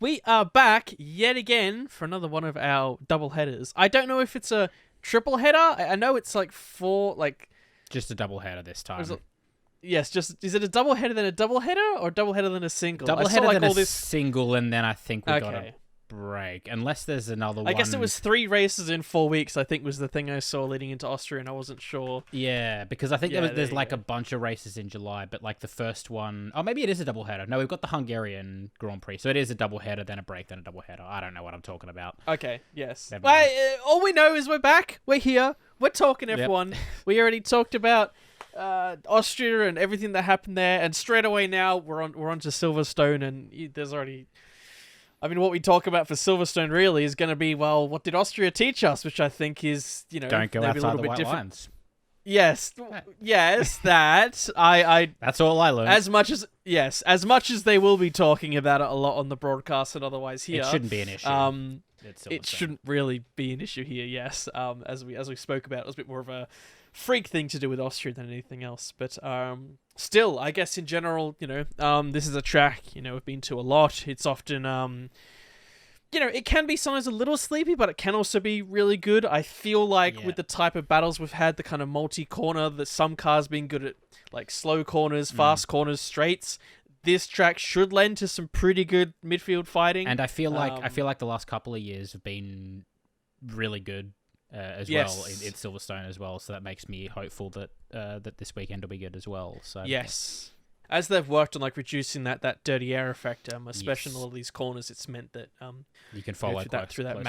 we are back yet again for another one of our double headers. I don't know if it's a triple header. I know it's like four, like just a double header this time. Yes, is it a double header then a double header, or a double header then a single? Double header then a single, and then I think we got a break, unless there's another one. I guess it was 3 races in 4 weeks, I think was the thing I saw leading into Austria, and I wasn't sure. Yeah, because I think there's like a bunch of races in July, but like the first one, oh, maybe it is a double header. No, we've got the Hungarian Grand Prix, so it is a double header, then a break, then a double header. I don't know what I'm talking about. Okay, yes. Well, all we know is we're back, we're here, we're talking, everyone. Yep. We already talked about Austria and everything that happened there, and straight away now we're on to Silverstone, and there's already... I mean, what we talk about for Silverstone really is going to be, well, what did Austria teach us? Which I think is, don't go maybe outside a little the bit white different. lines. Yes, that I. That's all I learned. As much as they will be talking about it a lot on the broadcast and otherwise here, it shouldn't be an issue. It shouldn't really be an issue here. Yes, as we spoke about, it was a bit more of a freak thing to do with Austria than anything else. But still, I guess in general, this is a track, we've been to a lot. It's often, it can be sometimes a little sleepy, but it can also be really good. I feel like with the type of battles we've had, the kind of multi-corner, that some cars being good at like slow corners, fast corners, straights. This track should lend to some pretty good midfield fighting. And I feel like the last couple of years have been really good. Well in Silverstone as well, so that makes me hopeful that that this weekend will be good as well. So yes, as they've worked on like reducing that dirty air effect, especially in all of these corners, it's meant that you can follow through that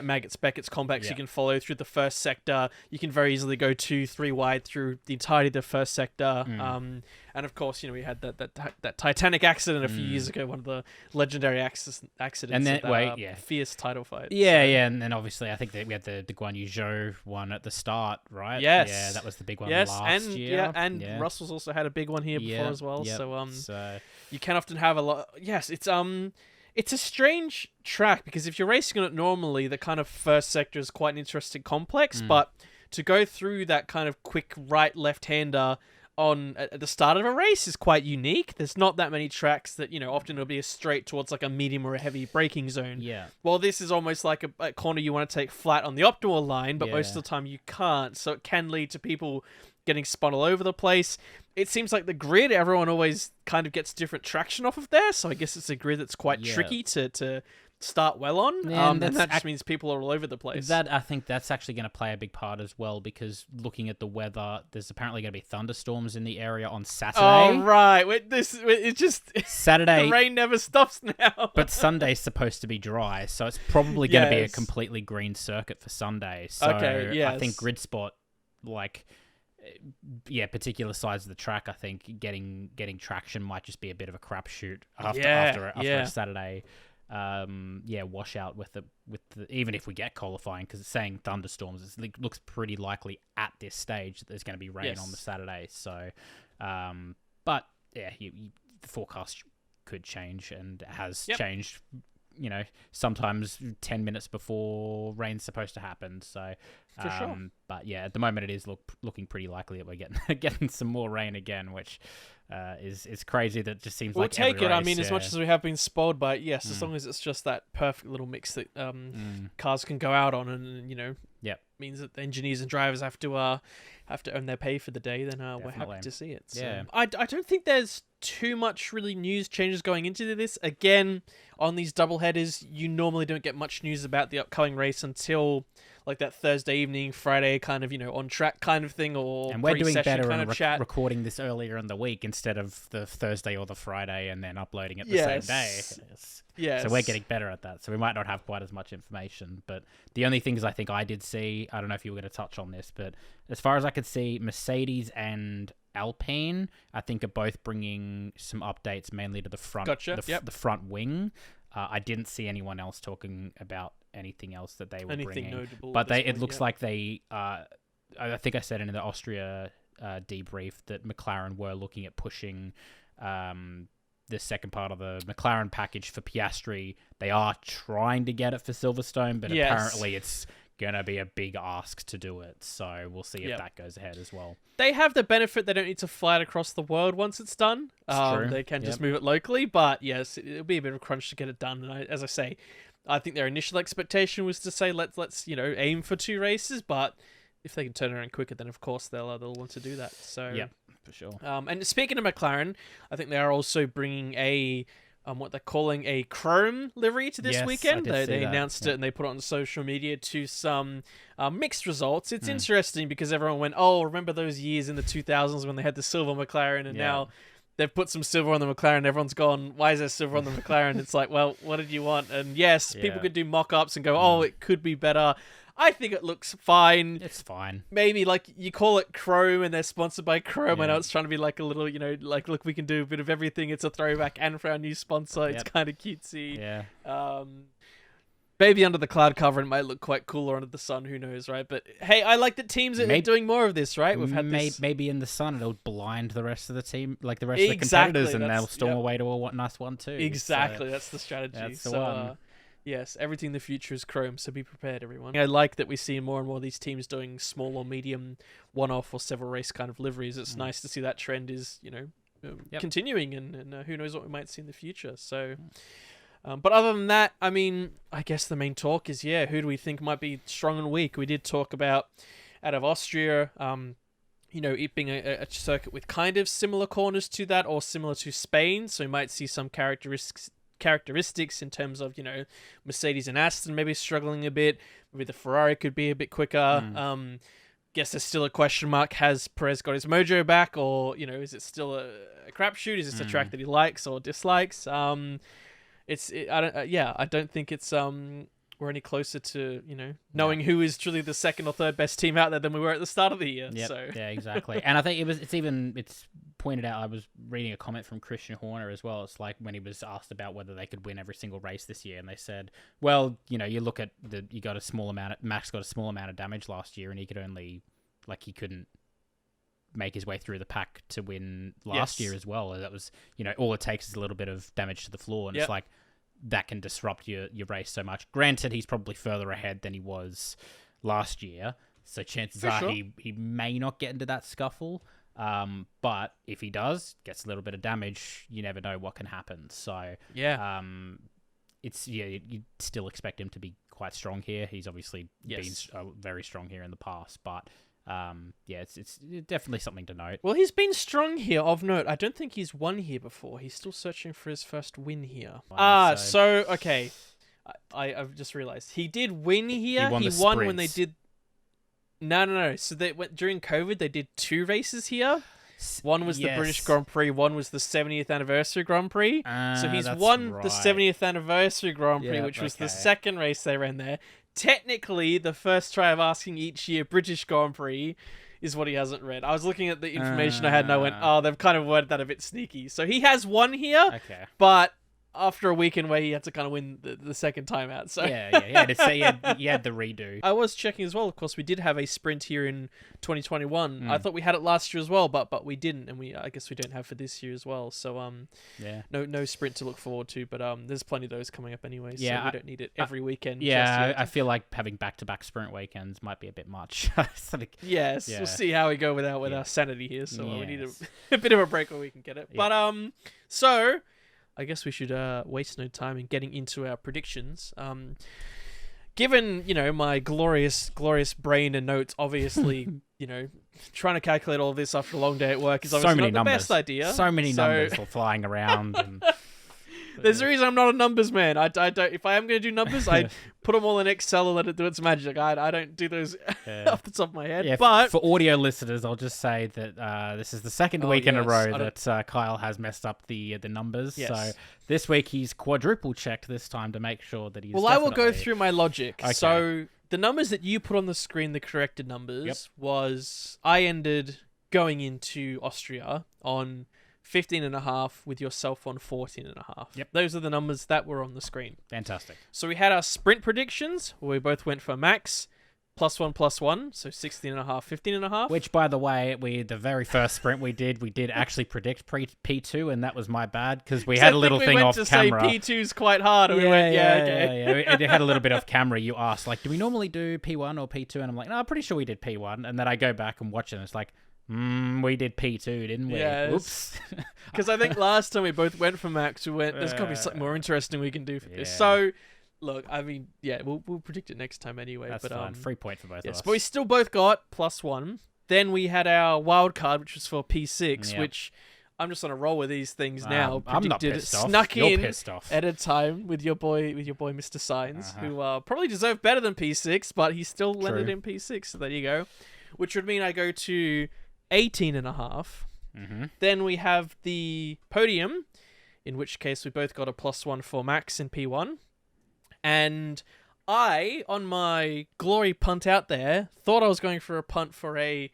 Maggots Beckett's complex. You can follow through the first sector. You can very easily go 2-3 wide through the entirety of the first sector. And of course, we had that Titanic accident a few years ago, one of the legendary accidents. And then fierce title fight. And then obviously I think that we had the Guan Yu Zhou one at the start, right? Yes, yeah, that was the big one last year. Russell's also had a big one here before as well. Yep. So you can often have a lot. Yes, it's a strange track because if you're racing on it normally, the kind of first sector is quite an interesting complex, but to go through that kind of quick right-left-hander at the start of a race is quite unique. There's not that many tracks that, often it'll be a straight towards like a medium or a heavy braking zone. Yeah. Well, this is almost like a corner you want to take flat on the optimal line, but most of the time you can't. So it can lead to people getting spun all over the place. It seems like the grid, everyone always kind of gets different traction off of there. So I guess it's a grid that's quite tricky to start well on. And that just means people are all over the place. I think that's actually going to play a big part as well, because looking at the weather, there's apparently going to be thunderstorms in the area on Saturday. Oh, right. It's just... Saturday... the rain never stops now. But Sunday's supposed to be dry, so it's probably going to be a completely green circuit for Sunday. So I think grid spot, particular sides of the track, I think getting traction might just be a bit of a crapshoot after a Saturday washout with the even if we get qualifying, because it's saying thunderstorms, it looks pretty likely at this stage that there's going to be rain on the Saturday. So, but the forecast could change and has changed. Sometimes 10 minutes before rain's supposed to happen. So, for sure. But at the moment it is looking pretty likely that we're getting some more rain again, which is crazy. That just seems we'll like take every it. race, I mean, as much as we have been spoiled by it, as long as it's just that perfect little mix that cars can go out on, and means that the engineers and drivers have to earn their pay for the day, then we're happy to see it. So, I don't think there's too much really news changes going into this. Again, on these double headers, you normally don't get much news about the upcoming race until like that Thursday evening, Friday kind of, on track kind of thing, or and we're doing better kind of chat. Recording this earlier in the week instead of the Thursday or the Friday and then uploading it the same day. Yes. So we're getting better at that. So we might not have quite as much information, but the only things I think I did see, I don't know if you were going to touch on this, but as far as I could see, Mercedes and Alpine, I think, are both bringing some updates mainly to the front, the front wing. I didn't see anyone else talking about anything else that they were bringing. Notable, but it looks like they, I think I said in the Austria debrief that McLaren were looking at pushing the second part of the McLaren package for Piastri. They are trying to get it for Silverstone, but apparently it's going to be a big ask to do it. So we'll see if that goes ahead as well. They have the benefit they don't need to fly it across the world once it's done. True. They can just move it locally, but yes, it'll be a bit of a crunch to get it done. And as I say, I think their initial expectation was to say let's aim for 2 races, but if they can turn it around quicker, then of course they'll want to do that. So yeah, for sure. And speaking of McLaren, I think they are also bringing a what they're calling a chrome livery to this weekend. They announced it and they put it on social media to some mixed results. It's interesting because everyone went, oh, remember those years in the 2000s when they had the silver McLaren, and now they've put some silver on the McLaren. Everyone's gone, why is there silver on the McLaren? It's like, well, what did you want? And yes, people could do mock-ups and go, oh, it could be better. I think it looks fine. It's fine. Maybe like you call it Chrome and they're sponsored by Chrome. I know it's trying to be like a little, like, look, we can do a bit of everything. It's a throwback and for our new sponsor. It's kind of cutesy. Yeah. Maybe under the cloud cover it might look quite cooler under the sun. Who knows, right? But hey, I like that teams are doing more of this, right? We've had this. Maybe in the sun it'll blind the rest of the team, like the rest of the competitors, and they'll storm away to a nice one too. Exactly, that's the strategy. That's the one. Yes, everything in the future is Chrome, so be prepared, everyone. I like that we see more and more of these teams doing small or medium one-off or several race kind of liveries. It's nice to see that trend is, continuing, and who knows what we might see in the future. So, but other than that, I mean, I guess the main talk is, who do we think might be strong and weak? We did talk about, out of Austria, it being a circuit with kind of similar corners to that or similar to Spain, so we might see some characteristics in terms of Mercedes and Aston maybe struggling a bit. Maybe the Ferrari could be a bit quicker. Guess there's still a question mark. Has Perez got his mojo back, or is it still a crapshoot? Is this a track that he likes or dislikes? I don't think it's we're any closer to knowing who is truly the second or third best team out there than we were at the start of the year. So. Yeah, exactly. And I think it's pointed out. I was reading a comment from Christian Horner as well. It's like when he was asked about whether they could win every single race this year, and they said, well, you look at Max got a small amount of damage last year, and he couldn't make his way through the pack to win last year as well. That was all it takes is a little bit of damage to the floor, and it's like that can disrupt your race so much. Granted, he's probably further ahead than he was last year, so chances are he may not get into that scuffle. But if he does, gets a little bit of damage, you never know what can happen. So you'd still expect him to be quite strong here. He's obviously been very strong here in the past, but it's definitely something to note. Well, he's been strong here of note. I don't think he's won here before. He's still searching for his first win here. Okay. I've just realized he did win here. He won when they did. No. So they went during COVID. They did 2 races here. One was the British Grand Prix. One was the 70th anniversary Grand Prix. So he's won the 70th anniversary Grand Prix, which was the second race they ran there. Technically, the first try of asking each year British Grand Prix is what he hasn't read. I was looking at the information I had, and I went, "Oh, they've kind of worded that a bit sneaky." So he has won here, but after a weekend where he had to kind of win the second time out. So he had the redo. I was checking as well. Of course, we did have a sprint here in 2021. I thought we had it last year as well, but we didn't, and I guess we don't have for this year as well. So no sprint to look forward to. But there's plenty of those coming up anyway. So we don't need it every weekend. I feel like having back-to-back sprint weekends might be a bit much. We'll see how we go with our sanity here. So we need a bit of a break where we can get it. But so I guess we should waste no time in getting into our predictions. Given, my glorious brain and notes, obviously, trying to calculate all this after a long day at work is obviously not the best idea. So many numbers are flying around. And there's a reason I'm not a numbers man. I don't. If I am going to do numbers, I put them all in Excel and let it do its magic. I don't do those off the top of my head. Yeah, but for audio listeners, I'll just say that this is the second week in a row that Kyle has messed up the numbers. Yes. So this week he's quadruple checked this time to make sure that he's. Well, I will go through my logic. Okay. So the numbers that you put on the screen, the corrected numbers, was I ended going into Austria on 15.5 with yourself on 14.5. Yep. Those are the numbers that were on the screen. Fantastic. So we had our sprint predictions where we both went for Max, +1, so 16.5, 15.5. Which, by the way, the very first sprint we did actually predict P2, and that was my bad because we had a little thing off camera. Say P2's quite hard, and we went, okay. It had a little bit off camera. You asked, like, do we normally do P1 or P2? And I'm like, no, I'm pretty sure we did P1. And then I go back and watch it, and it's like, we did P2, didn't we? Yes. Oops. Because I think last time we both went for Max, we went, there's got to be something more interesting we can do for this. So, look, I mean, we'll predict it next time anyway. That's fine. Free point for both of us. But we still both got +1. Then we had our wild card, which was for P6, which I'm just on a roll with these things now. I'm not pissed off. Snuck You're in pissed off. at a time with your boy, Mr. Signs, who probably deserved better than P6, but he still landed in P6. So there you go. Which would mean I go to 18.5. Then we have the podium, in which case we both got a +1 for Max in P1. And I, on my glory punt out there, thought I was going for a punt for a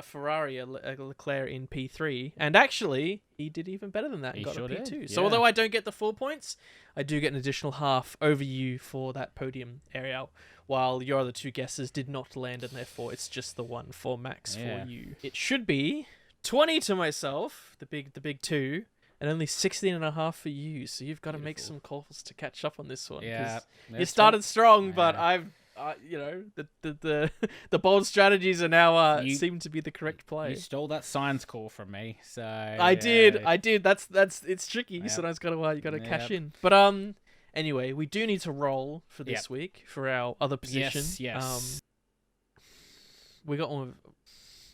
Ferrari, a Leclerc in P3. And actually, he did even better than that and got a P2. So although I don't get the 4 points, I do get an additional half over you for that podium area, while your other two guesses did not land, and therefore it's just the one for Max for you. It should be 20 to myself, the big 2. And only 16.5 for you, so you've got to make some calls to catch up on this one. Yeah, you started strong, but I've, the bold strategies are now seem to be the correct play. You stole that science call from me, so I did. That's it's tricky. Yep. Sometimes you gotta cash in. But anyway, we do need to roll for this week for our other position. Yes. We got one.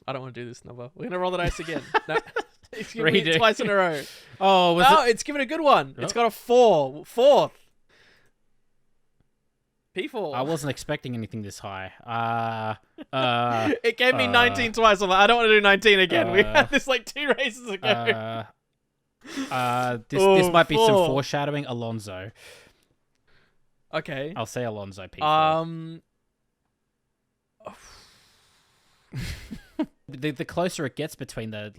I don't want to do this number. We're gonna roll the dice again. No. It's given Redo. me twice in a row. It's given a good one. It's got a 4. Fourth. P4. I wasn't expecting anything this high. It gave me 19 twice. I'm like, I don't want to do 19 again. We had this like 2 races ago. This might be some foreshadowing. Alonso. Okay. I'll say Alonso P4. The closer it gets between the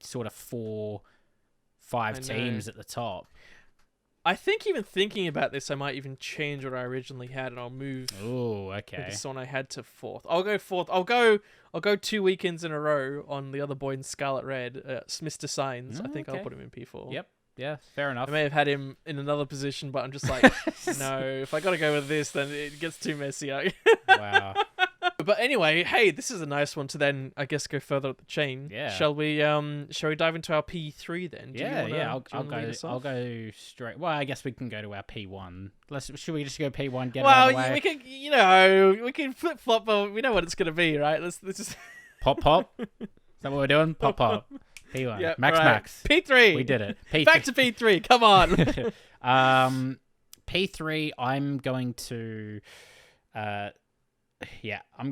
sort of 4-5 teams at the top. I think even thinking about this, I might even change what I originally had, and I'll move. Oh, okay. This one I had to 4th. I'll go 4th. I'll go 2 weekends in a row on the other boy in Scarlet Red, Mr. Signs. I think I'll put him in P4. Yep. Yeah, fair enough. I may have had him in another position, but I'm just like, no. If I got to go with this, then it gets too messy. Wow. But anyway, hey, this is a nice one to then, I guess, go further up the chain. Yeah. Shall we dive into our P3 then? I'll go straight. Well, I guess we can go to our P1. Should we just go P1? We can flip flop. We know what it's gonna be, right? Let's just pop. Is that what we're doing? Pop. P1. Yep, Max. P3. We did it. Back to P3. Come on. P3. I'm going to. I'm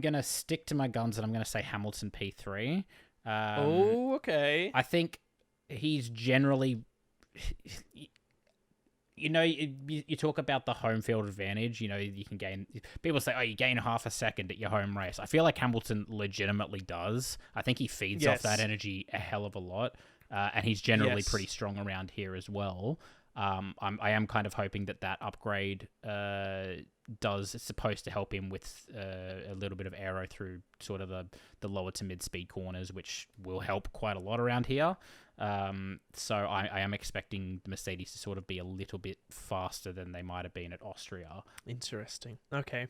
going to stick to my guns and I'm going to say Hamilton P3. Okay. I think he's generally... You talk about the home field advantage. You can gain... People say, you gain half a second at your home race. I feel like Hamilton legitimately does. I think he feeds off that energy a hell of a lot. And he's generally pretty strong around here as well. I am kind of hoping that upgrade it's supposed to help him with a little bit of aero through sort of the lower to mid speed corners, which will help quite a lot around here. So I am expecting the Mercedes to sort of be a little bit faster than they might have been at Austria. Interesting. Okay.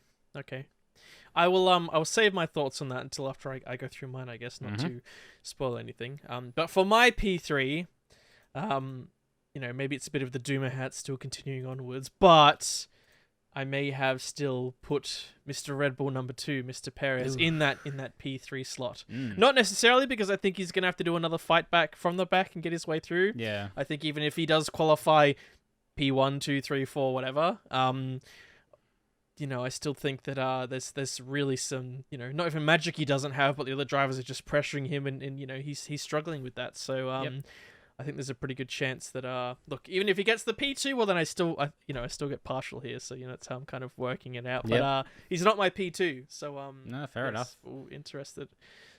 I will save my thoughts on that until after I go through mine, I guess, not to spoil anything. But for my P3, maybe it's a bit of the Doomer hat still continuing onwards, but I may have still put Mr. Red Bull number 2, Mr. Perez, in that P3 slot. Not necessarily because I think he's going to have to do another fight back from the back and get his way through. Yeah. I think even if he does qualify P1, 2, 3, 4, whatever, I still think that there's really some, not even magic he doesn't have, but the other drivers are just pressuring him and he's struggling with that. So I think there's a pretty good chance that look, even if he gets the P2, well then I still get partial here, so that's how I'm kind of working it out. But he's not my P2, so no, fair enough. Interested.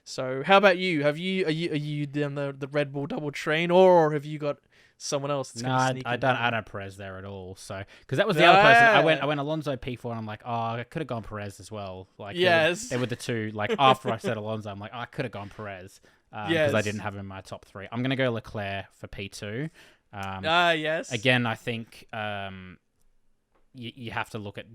So how about you? Are you done the Red Bull double train, or have you got someone else. That's No, gonna sneak I in don't. there. I don't Perez there at all. So because that was the other person. I went Alonso P4, and I'm like, oh, I could have gone Perez as well. Like, Yes. they were the two. Like after I said Alonso, I'm like, oh, I could have gone Perez because I didn't have him in my top 3. I'm gonna go Leclerc for P2. Yes. Again, I think you have to look at.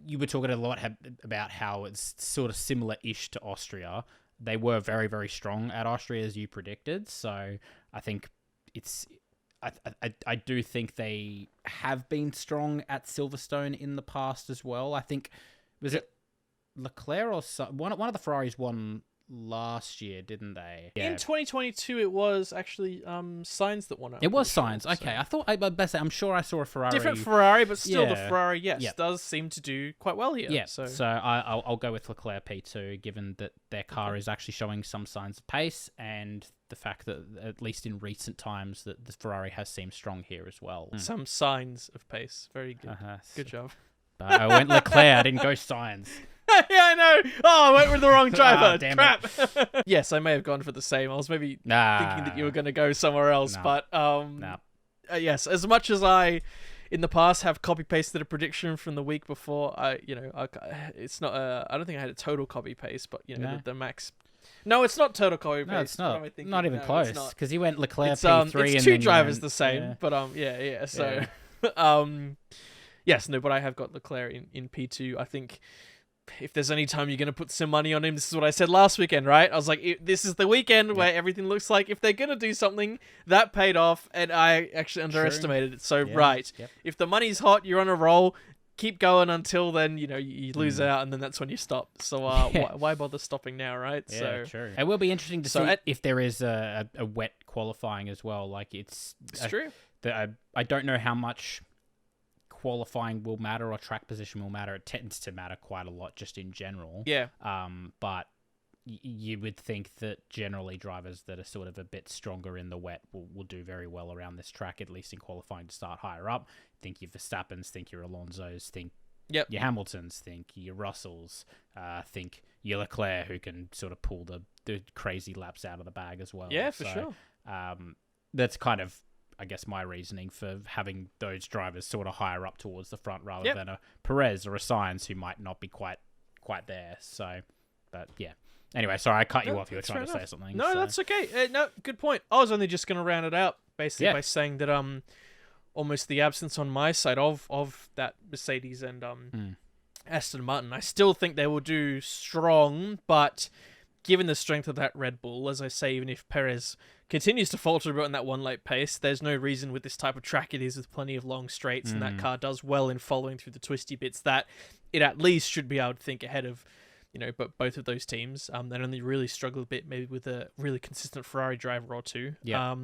You were talking a lot about how it's sort of similar-ish to Austria. They were very, very strong at Austria, as you predicted. So I think it's... I do think they have been strong at Silverstone in the past as well. I think... Was it Leclerc or... One of the Ferraris won last year, didn't they? Yeah. In 2022, it was actually Sainz that won it. It was Sainz. Okay, so. I'm sure I saw a Ferrari. Different Ferrari, but still the Ferrari, does seem to do quite well here. Yeah, so I'll go with Leclerc P2, given that their car is actually showing some signs of pace, and the fact that, at least in recent times, that the Ferrari has seemed strong here as well. Some signs of pace. Very good. Good job. But I went Leclerc. I didn't go Sainz. Yeah, I know. Oh, I went with the wrong driver. Damn Crap. Yes, I may have gone for the same. I was maybe thinking that you were going to go somewhere else. But yes, as much as I, in the past, have copy pasted a prediction from the week before, it's not. I don't think I had a total copy paste, but the max. No, it's not total copy paste. No, it's not. Not even close. Because you went Leclerc P3. It's and two then drivers the same. But yeah. So, yes, no, but I have got Leclerc in P2. I think. If there's any time you're going to put some money on him, this is what I said last weekend, right? I was like, this is the weekend where everything looks like if they're going to do something, that paid off, and I actually underestimated it. So, if the money's hot, you're on a roll, keep going until then, you lose out, and then that's when you stop. So, why bother stopping now, right? Yeah, true. It will be interesting to see if there is a wet qualifying as well. Like, it's true. I don't know how much qualifying will matter or track position will matter. It tends to matter quite a lot just in general. Yeah. But you would think that generally drivers that are sort of a bit stronger in the wet will do very well around this track, at least in qualifying to start higher up. Think your Verstappens, think your Alonsos, think your Hamiltons, think your Russells, think your Leclerc, who can sort of pull the crazy laps out of the bag as well. Yeah, for sure. That's kind of, I guess, my reasoning for having those drivers sort of higher up towards the front rather than a Perez or a Sainz who might not be quite there. So, but yeah. Anyway, sorry, I cut you off. You were trying to say something. No, that's okay. No, good point. I was only just going to round it out basically by saying that almost the absence on my side of that Mercedes and Aston Martin, I still think they will do strong, but given the strength of that Red Bull, as I say, even if Perez continues to falter a bit on that one lap pace, there's no reason with this type of track it is with plenty of long straights and that car does well in following through the twisty bits that it at least should be able to think ahead of, but both of those teams. They only really struggle a bit maybe with a really consistent Ferrari driver or two. Yeah.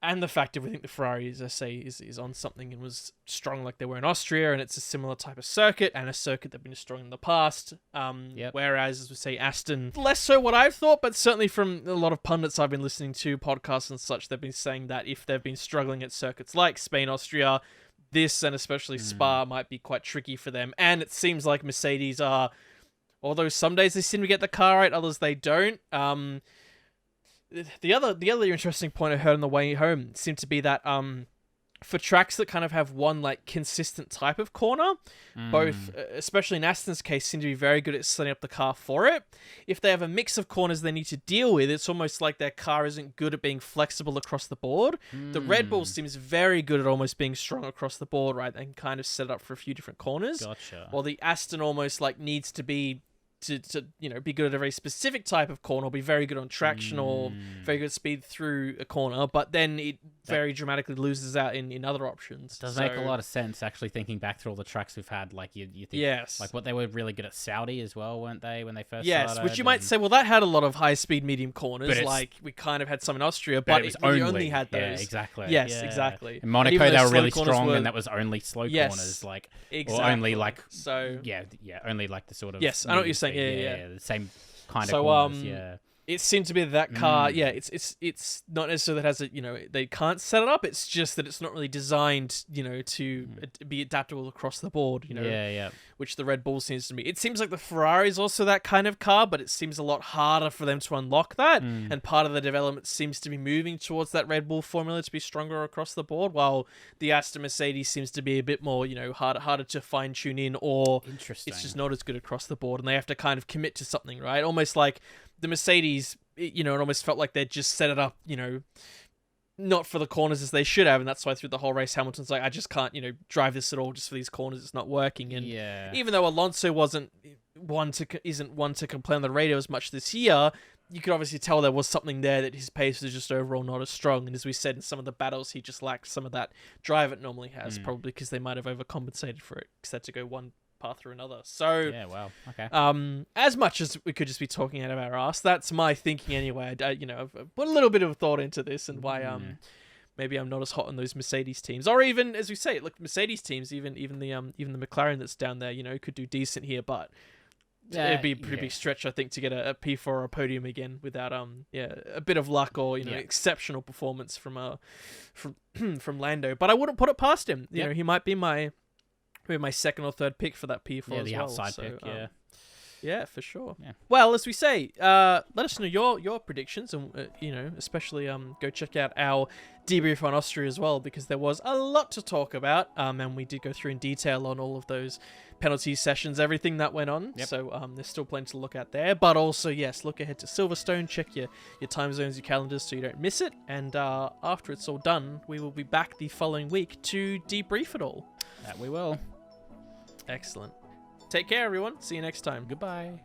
And the fact everything the Ferrari, as I say, is on something and was strong like they were in Austria, and it's a similar type of circuit and a circuit they've been strong in the past. Whereas, as we say, Aston, less so what I've thought, but certainly from a lot of pundits I've been listening to, podcasts and such, they've been saying that if they've been struggling at circuits like Spain, Austria, this and especially Spa might be quite tricky for them. And it seems like Mercedes are, although some days they seem to get the car right, others they don't. The other interesting point I heard on the way home seemed to be that for tracks that kind of have one like consistent type of corner, both especially in Aston's case seem to be very good at setting up the car for it. If they have a mix of corners they need to deal with, it's almost like their car isn't good at being flexible across the board. The Red Bull seems very good at almost being strong across the board, right? They can kind of set it up for a few different corners. Gotcha. While the Aston almost like needs to be to be good at a very specific type of corner, or be very good on traction or very good speed through a corner, but then it very dramatically loses out in other options. Does make a lot of sense, actually, thinking back through all the tracks we've had. Like, you think, like, what they were really good at Saudi as well, weren't they, when they first started? Yes, which you might say, well, that had a lot of high-speed, medium corners, like we kind of had some in Austria, but it only had those. Yeah, exactly. Yes, exactly. In Monaco, they were really strong, and that was only slow corners, like, exactly. or only, like, so only, like, the sort of... Yes, I know what you're saying, yeah. The same kind of corners, It seemed to be that car. Yeah, it's not necessarily that has a they can't set it up. It's just that it's not really designed to be adaptable across the board. Yeah. Which the Red Bull seems to be. It seems like the Ferrari is also that kind of car, but it seems a lot harder for them to unlock that. And part of the development seems to be moving towards that Red Bull formula to be stronger across the board, while the Aston Mercedes seems to be a bit more harder to fine tune in, or it's just not as good across the board, and they have to kind of commit to something, right? Almost like the Mercedes, it almost felt like they'd just set it up, not for the corners as they should have, and that's why through the whole race, Hamilton's like, I just can't, drive this at all just for these corners. It's not working. And even though Alonso isn't one to complain on the radio as much this year, you could obviously tell there was something there, that his pace was just overall not as strong. And as we said, in some of the battles, he just lacked some of that drive it normally has, probably because they might have overcompensated for it, because they had to go one path or another. So yeah, wow, okay. As much as we could just be talking out of our ass, that's my thinking anyway. I've put a little bit of thought into this, and why maybe I'm not as hot on those Mercedes teams, or even, as we say, look, Mercedes teams, even the McLaren that's down there, could do decent here, but it'd be a pretty big stretch, I think, to get a P4 or a podium again without a bit of luck or exceptional performance from Lando. But I wouldn't put it past him. He might be my second or third pick for that P4 as well. The outside pick, yeah, for sure. Yeah. Well, as we say, let us know your predictions, and especially go check out our debrief on Austria as well, because there was a lot to talk about, and we did go through in detail on all of those penalty sessions, everything that went on. Yep. So there's still plenty to look at there, but also yes, look ahead to Silverstone. Check your time zones, your calendars, so you don't miss it. And after it's all done, we will be back the following week to debrief it all. That we will. Excellent. Take care, everyone. See you next time. Goodbye.